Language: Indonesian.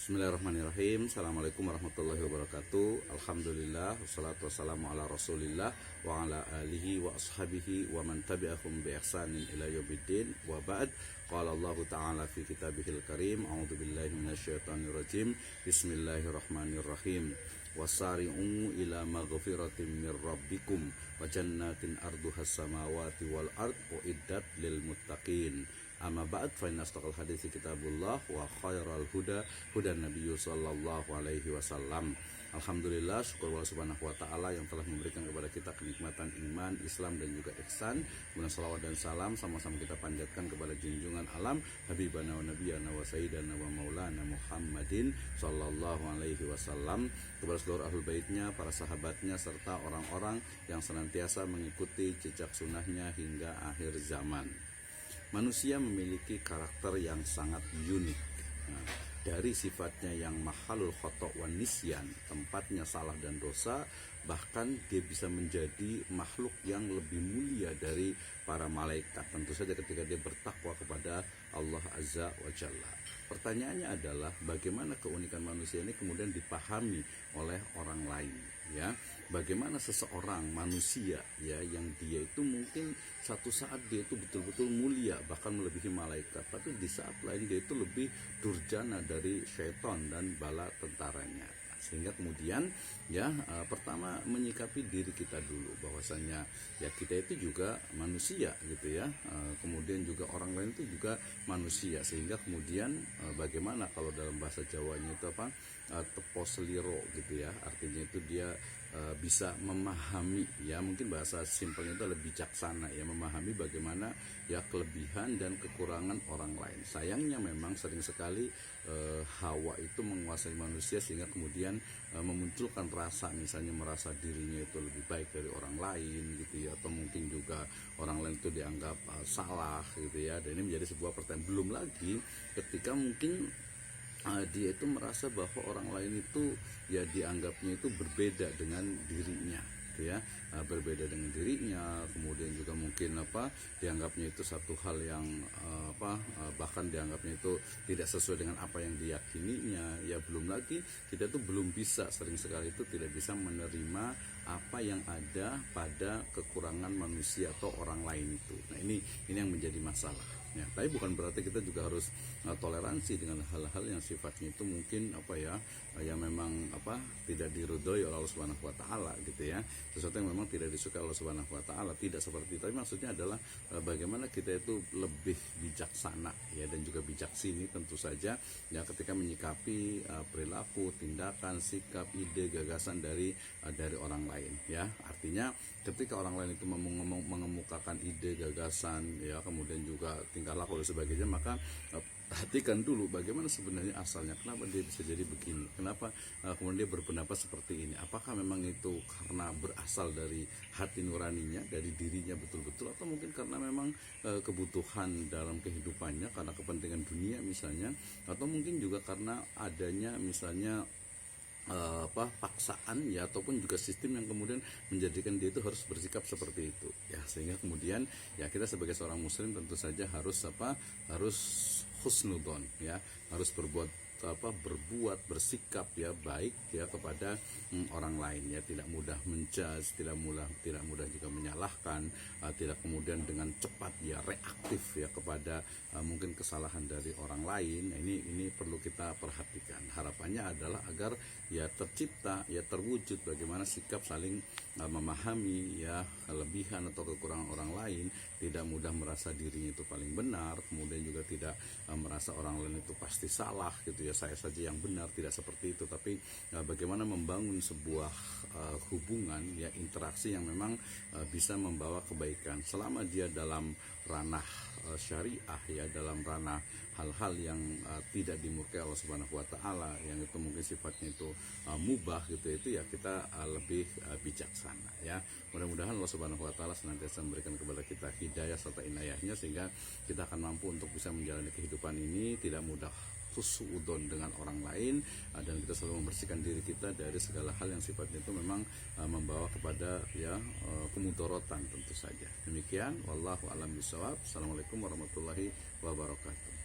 Bismillahirrahmanirrahim. Assalamualaikum warahmatullahi wabarakatuh. Alhamdulillah, wassalatu wassalamu ala rasulillah wa ala alihi wa ashabihi wa man tabi'ahum bi ihsanin ila yaumiddin. Wa ba'd. Qala Allah Ta'ala fi kitabihil karim. A'udzu billahi minasyaitonir rajim. Bismillahirrahmanirrahim. Wasari'u ila maghfiratin mir rabbikum wa jannatin arduhas samawati wal ard uiddat lil muttaqin. Amma ba'd, fa inna asdaqal hadithi kitabullah wa khairal huda hudan nabiyyu sallallahu alaihi wasallam. Alhamdulillah, syukur Allah subhanahu wa ta'ala yang telah memberikan kepada kita kenikmatan iman, Islam dan juga ihsan. Kemudian salawat dan salam sama-sama kita panjatkan kepada junjungan alam habibana wa nabiyana wa sayyidana wa maulana Muhammadin sallallahu alaihi wasallam, kepada seluruh ahlul baitnya, para sahabatnya, serta orang-orang yang senantiasa mengikuti jejak sunnahnya hingga akhir zaman. Manusia memiliki karakter yang sangat unik. Nah, dari sifatnya yang mahalul khotok wan nisyan, tempatnya salah dan dosa, bahkan dia bisa menjadi makhluk yang lebih mulia dari para malaikat. Tentu saja ketika dia bertakwa kepada Allah Azza wa Jalla. Pertanyaannya adalah bagaimana keunikan manusia ini kemudian dipahami oleh orang lain, ya. Bagaimana seseorang manusia, ya, yang dia itu mungkin satu saat dia itu betul-betul mulia, bahkan melebihi malaikat, tapi di saat lain dia itu lebih durjana dari syaitan dan bala tentaranya. Sehingga kemudian, ya, pertama menyikapi diri kita dulu bahwasanya ya kita itu juga manusia, gitu ya. Kemudian juga orang lain itu juga manusia, sehingga kemudian bagaimana kalau dalam bahasa Jawanya itu apa, tepo seliro, gitu ya. Artinya itu dia bisa memahami, ya, mungkin bahasa simpelnya itu lebih bijaksana, ya, memahami bagaimana ya kelebihan dan kekurangan orang lain. Sayangnya memang sering sekali hawa itu menguasai manusia sehingga kemudian memunculkan rasa, misalnya merasa dirinya itu lebih baik dari orang lain, gitu ya, atau mungkin juga orang lain itu dianggap salah, gitu ya. Dan ini menjadi sebuah pertanyaan. Belum lagi ketika mungkin dia itu merasa bahwa orang lain itu ya dianggapnya itu berbeda dengan dirinya, gitu ya, berbeda dengan dirinya. Kemudian juga mungkin dianggapnya itu satu hal yang bahkan dianggapnya itu tidak sesuai dengan apa yang diyakininya. Ya, belum lagi kita tuh belum bisa, sering sekali itu tidak bisa menerima apa yang ada pada kekurangan manusia atau orang lain itu. Nah, ini yang menjadi masalah. Ya, tapi bukan berarti kita juga harus toleransi dengan hal-hal yang sifatnya itu mungkin yang memang tidak diridhoi oleh Allah Subhanahu wa taala, gitu ya. Sesuatu yang memang tidak disukai Allah Subhanahu wa taala, tidak seperti itu. Tapi maksudnya adalah bagaimana kita itu lebih bijaksana, ya, dan juga bijaksini tentu saja, ya, ketika menyikapi perilaku, tindakan, sikap, ide, gagasan dari orang lain, ya. Artinya ketika orang lain itu mengemukakan ide, gagasan, ya, kemudian juga tingkah laku dan sebagainya, maka perhatikan dulu bagaimana sebenarnya asalnya, kenapa dia bisa jadi begini, kenapa kemudian dia berpendapat seperti ini. Apakah memang itu karena berasal dari hati nuraninya, dari dirinya betul-betul, atau mungkin karena memang kebutuhan dalam kehidupannya, karena kepentingan dunia misalnya, atau mungkin juga karena adanya misalnya paksaan, ya, ataupun juga sistem yang kemudian menjadikan dia itu harus bersikap seperti itu, ya. Sehingga kemudian ya kita sebagai seorang muslim tentu saja harus husnudon, ya, harus berbuat bersikap, ya, baik, ya, kepada orang lain, ya, tidak mudah menjudge, tidak mudah juga menyalahkan, tidak kemudian dengan cepat ya reaktif, ya, kepada mungkin kesalahan dari orang lain. Nah, ini perlu kita perhatikan. Harapannya adalah agar ya tercipta, ya, terwujud bagaimana sikap saling memahami, ya, kelebihan atau kekurangan orang lain, tidak mudah merasa dirinya itu paling benar, kemudian juga tidak merasa orang lain itu pasti salah, gitu ya, saya saja yang benar. Tidak seperti itu, tapi bagaimana membangun sebuah hubungan, ya, interaksi yang memang bisa membawa kebaikan selama dia dalam ranah syariah, ya, dalam ranah hal-hal yang tidak dimurkai Allah Subhanahu wa taala, yang itu mungkin sifatnya itu mubah, gitu, itu ya kita lebih bijaksana, ya. Mudah-mudahan Allah Subhanahu wa taala senantiasa memberikan kepada kita hidayah serta inayahnya, sehingga kita akan mampu untuk bisa menjalani kehidupan ini tidak mudah husnudon dengan orang lain, dan kita selalu membersihkan diri kita dari segala hal yang sifatnya itu memang membawa kepada kemudorotan tentu saja. Demikian, wallahu a'lam bishawab. Assalamualaikum warahmatullahi wabarakatuh.